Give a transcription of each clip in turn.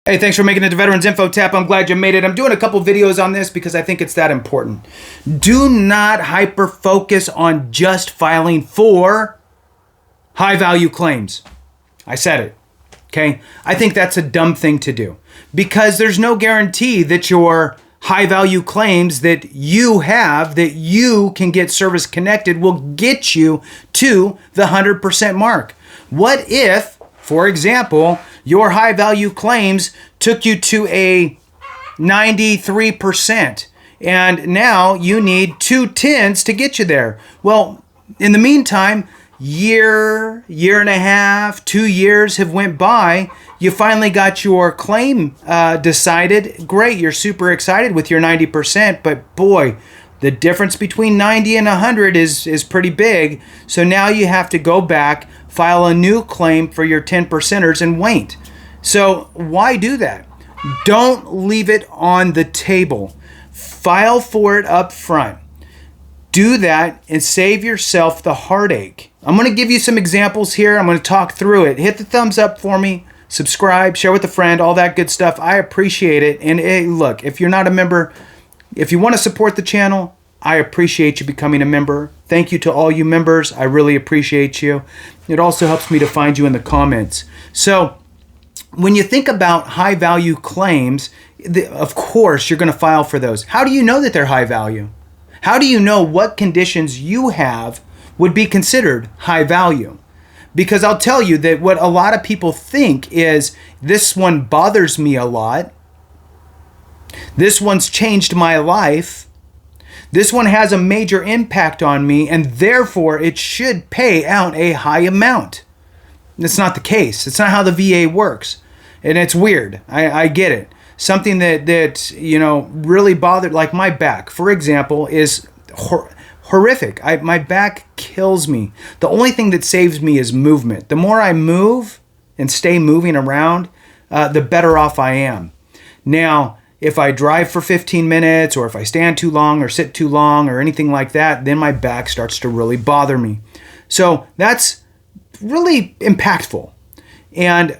Hey, thanks for making it to Veterans Info Tap. I'm glad you made it. I'm doing a couple videos on this because I think it's that important. Do not hyper-focus on just filing for high-value claims. I said it, okay? I think that's a dumb thing to do because there's no guarantee that your high-value claims that you have, that you can get service connected, will get you to the 100% mark. What if, for example, your high-value claims took you to a 93%, and now you need 210s to get you there? Well, in the meantime, year and a half, 2 years have went by. You finally got your claim decided. Great, you're super excited with your 90%, but boy, the difference between 90 and 100 is pretty big. So now you have to go back, file a new claim for your 10%ers and wait. So why do that? Don't leave it on the table. File for it up front. Do that and save yourself the heartache. I'm going to give you some examples here. I'm going to talk through it. Hit the thumbs up for me. Subscribe, share with a friend, all that good stuff. I appreciate it. And hey, look, if you're not a member, if you want to support the channel, I appreciate you becoming a member. Thank you to all you members. I really appreciate you. It also helps me to find you in the comments. So when you think about high value claims, of course, you're going to file for those. How do you know that they're high value? How do you know what conditions you have would be considered high value? Because I'll tell you that what a lot of people think is, this one bothers me a lot. This one's changed my life. This one has a major impact on me, and therefore it should pay out a high amount. That's not the case. It's not how the VA works. And it's weird. I get it. Something that you know really bothered, like my back, for example, is horrific. My back kills me. The only thing that saves me is movement. The more I move and stay moving around, the better off I am. Now, if I drive for 15 minutes or if I stand too long or sit too long or anything like that, then my back starts to really bother me. So that's really impactful. And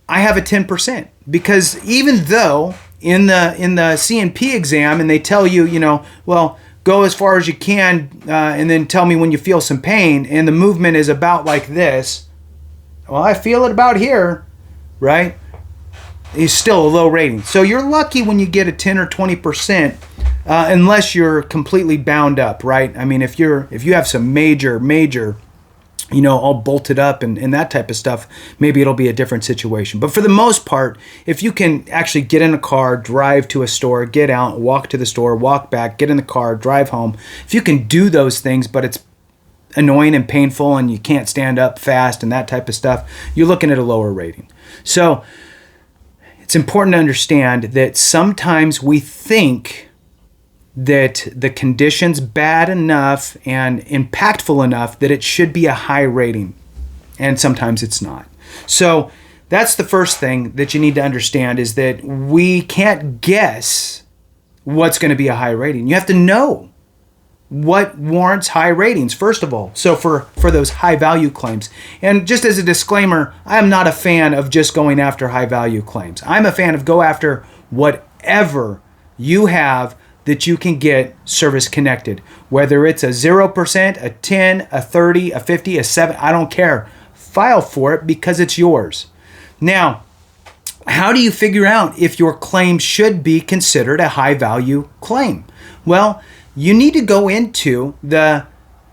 I have a 10% because even though in the CNP exam and they tell you, well, go as far as you can and then tell me when you feel some pain, and the movement is about like this. Well, I feel it about here, right? It's still a low rating. So you're lucky when you get a 10 or 20%, unless you're completely bound up, right? I mean, if you have some major, all bolted up and that type of stuff, maybe it'll be a different situation. But for the most part, if you can actually get in a car, drive to a store, get out, walk to the store, walk back, get in the car, drive home, if you can do those things, but it's annoying and painful and you can't stand up fast and that type of stuff, you're looking at a lower rating. So it's important to understand that sometimes we think that the condition's bad enough and impactful enough that it should be a high rating, and sometimes it's not. So that's the first thing that you need to understand, is that we can't guess what's going to be a high rating. You have to know what warrants high ratings, first of all. So for those high value claims, and just as a disclaimer, I am not a fan of just going after high value claims. I'm a fan of go after whatever you have that you can get service connected, whether it's a 0%, a 10, a 30, a 50, a 7, I don't care. File for it because it's yours. Now, how do you figure out if your claim should be considered a high value claim? Well, you need to go into the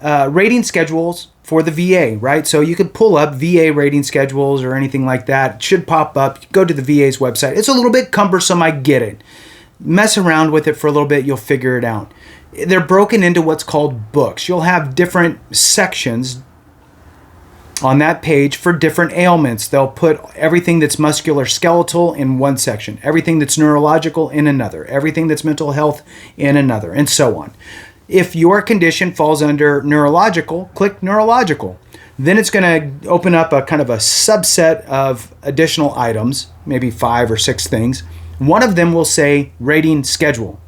rating schedules for the VA, right? So you could pull up VA rating schedules or anything like that. It should pop up. Go to the VA's website. It's a little bit cumbersome, I get it. Mess around with it for a little bit, you'll figure it out. They're broken into what's called books. You'll have different sections on that page for different ailments. They'll put everything that's musculoskeletal in one section, everything that's neurological in another, everything that's mental health in another, and so on. If your condition falls under neurological, click neurological. Then it's going to open up a kind of a subset of additional items, maybe 5 or 6 things. One of them will say rating schedule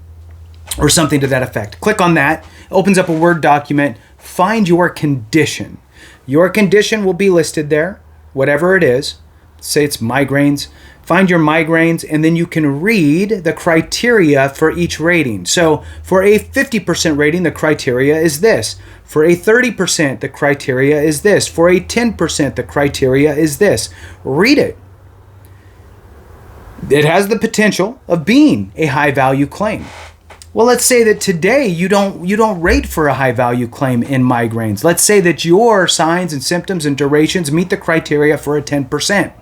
or something to that effect. Click on that. It opens up a Word document. Find your condition. Your condition will be listed there, whatever it is. Say it's migraines. find your migraines, and then you can read the criteria for each rating. So for a 50% rating, the criteria is this. For a 30%, the criteria is this. For a 10%, the criteria is this. Read it. It has the potential of being a high value claim. Well, let's say that today you don't rate for a high value claim in migraines. Let's say that your signs and symptoms and durations meet the criteria for a 10%.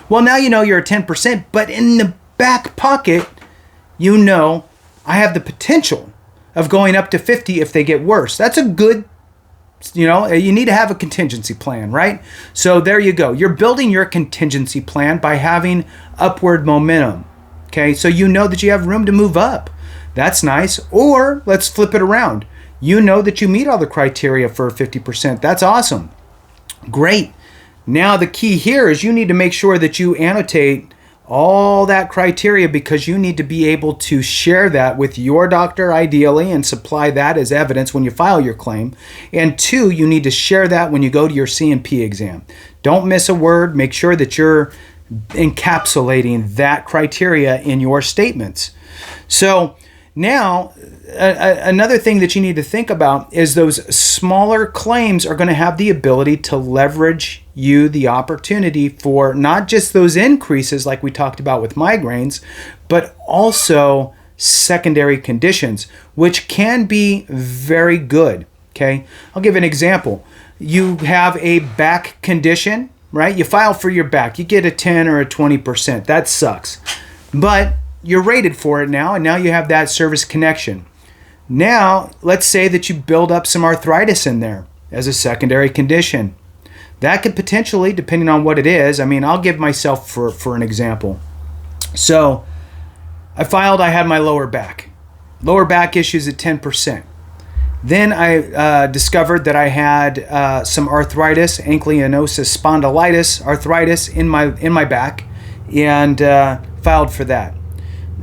Well, now you know you're a 10%, but in the back pocket, you know I have the potential of going up to 50 if they get worse. That's a good, you need to have a contingency plan, right? So there you go. You're building your contingency plan by having upward momentum. Okay, so you know that you have room to move up. That's nice. Or let's flip it around. You know that you meet all the criteria for 50%. That's awesome. Great. Now the key here is you need to make sure that you annotate all that criteria, because you need to be able to share that with your doctor ideally and supply that as evidence when you file your claim. And 2, you need to share that when you go to your C&P exam. Don't miss a word. Make sure that you're encapsulating that criteria in your statements. So now, another thing that you need to think about is those smaller claims are going to have the ability to leverage you the opportunity for not just those increases like we talked about with migraines, but also secondary conditions, which can be very good. Okay, I'll give an example. You have a back condition, right? You file for your back. You get a 10 or a 20%. That sucks. But you're rated for it now, and now you have that service connection. Now, let's say that you build up some arthritis in there as a secondary condition. That could potentially, depending on what it is, I'll give myself for an example. So I had my lower back issues at 10%. Then I discovered that I had some arthritis, ankylosing spondylitis arthritis in my back, and filed for that.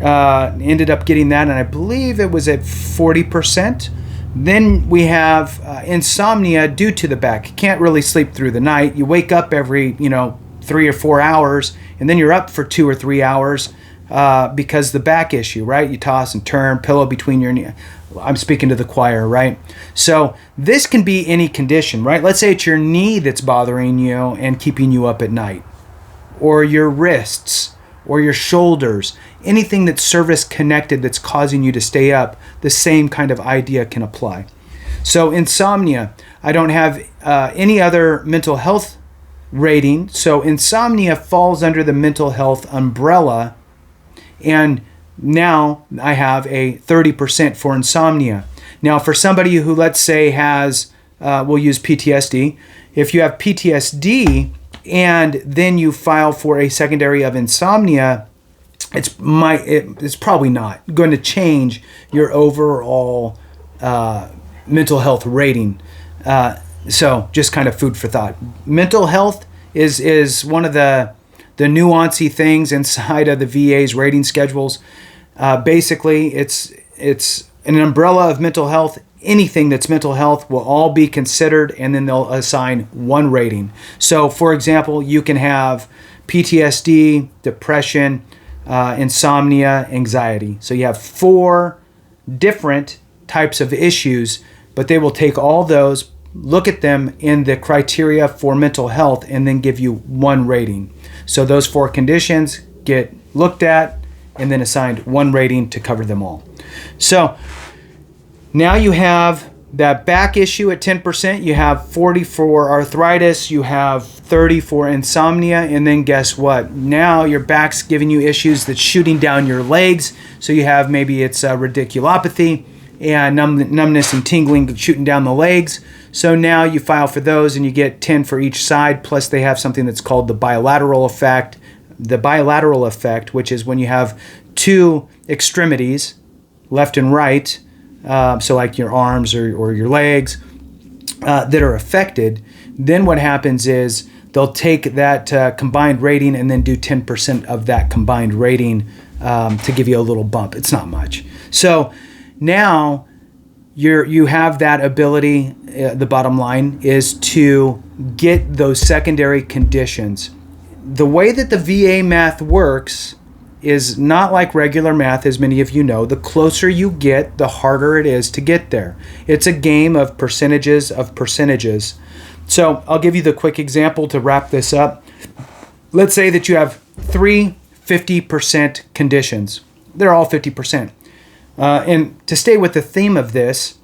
Ended up getting that, and I believe it was at 40%. Then we have insomnia due to the back. You can't really sleep through the night. You wake up every 3 or 4 hours, and then you're up for 2 or 3 hours because the back issue, right? You toss and turn, pillow between your knees. I'm speaking to the choir, right? So this can be any condition, right? Let's say it's your knee that's bothering you and keeping you up at night, or your wrists, or your shoulders, anything that's service connected that's causing you to stay up. The same kind of idea can apply. So insomnia, I don't have any other mental health rating, so insomnia falls under the mental health umbrella, and now I have a 30% for insomnia. Now for somebody who, let's say, has, we'll use PTSD. If you have PTSD and then you file for a secondary of insomnia, it's probably not going to change your overall mental health rating. So just kind of food for thought. Mental health is one of the nuancy things inside of the VA's rating schedules. Basically, it's an umbrella of mental health. Anything that's mental health will all be considered, and then they'll assign one rating. So, for example, you can have PTSD, depression, insomnia, anxiety. So you have 4 different types of issues, but they will take all those, look at them in the criteria for mental health, and then give you one rating. So those 4 conditions get looked at and then assigned one rating to cover them all. So now you have that back issue at 10%, you have 40 for arthritis, you have 30 for insomnia, and then guess what? Now your back's giving you issues that's shooting down your legs. So you have, maybe it's radiculopathy and numbness and tingling shooting down the legs. So now you file for those and you get 10 for each side, plus they have something that's called the bilateral effect. The bilateral effect, which is when you have 2 extremities, left and right, so like your arms or your legs that are affected, then what happens is they'll take that combined rating and then do 10% of that combined rating to give you a little bump. It's not much. So now you have that ability. The bottom line is to get those secondary conditions. the way that the VA math works is not like regular math, as many of you know. The closer you get, the harder it is to get there. It's a game of percentages of percentages. So I'll give you the quick example to wrap this up. Let's say that you have three 50% conditions. They're all 50%. And to stay with the theme of this,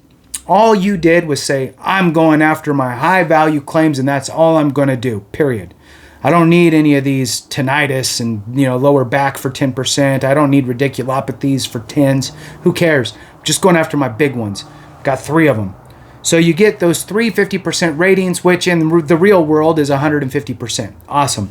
all you did was say, I'm going after my high value claims and that's all I'm going to do, period. I don't need any of these tinnitus and lower back for 10%. I don't need radiculopathies for 10s. Who cares? I'm just going after my big ones. Got 3 of them. So you get those 3 50% ratings, which in the real world is 150%. Awesome.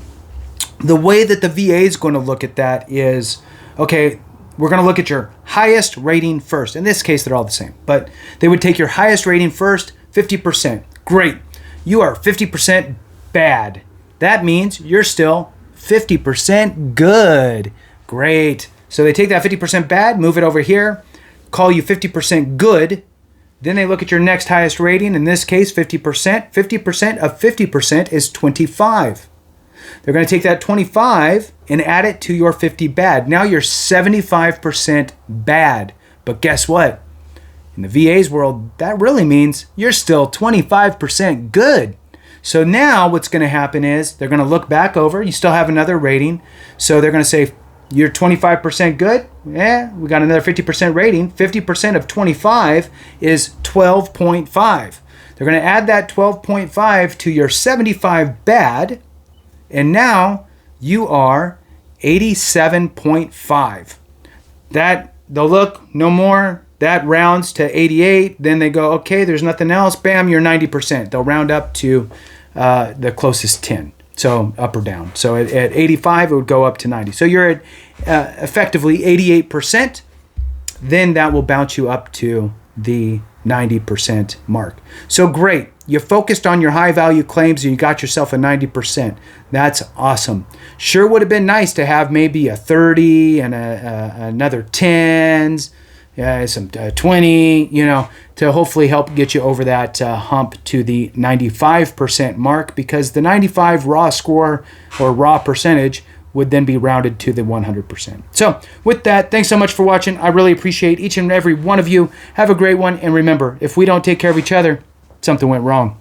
The way that the VA is going to look at that is, okay, we're going to look at your highest rating first. In this case, they're all the same, but they would take your highest rating first, 50%. Great. You are 50% bad. That means you're still 50% good. Great. So they take that 50% bad, move it over here, call you 50% good. Then they look at your next highest rating. In this case, 50%. 50% of 50% is 25. They're going to take that 25 and add it to your 50 bad. Now you're 75% bad. But guess what? In the VA's world, that really means you're still 25% good. So now what's going to happen is they're going to look back over. You still have another rating. So they're going to say, you're 25% good? Yeah, we got another 50% rating. 50% of 25 is 12.5. They're going to add that 12.5 to your 75 bad. And now you are 87.5. That, they'll look, no more. That rounds to 88. Then they go, okay, there's nothing else. Bam, you're 90%. They'll round up to the closest 10. So up or down. So at 85, it would go up to 90. So you're at effectively 88%. Then that will bounce you up to the 90% mark. So great. You focused on your high value claims and you got yourself a 90%. That's awesome. Sure would have been nice to have maybe a 30 and another 10s, some 20, to hopefully help get you over that hump to the 95% mark, because the 95 raw score or raw percentage would then be rounded to the 100%. So with that, thanks so much for watching. I really appreciate each and every one of you. Have a great one. And remember, if we don't take care of each other, something went wrong.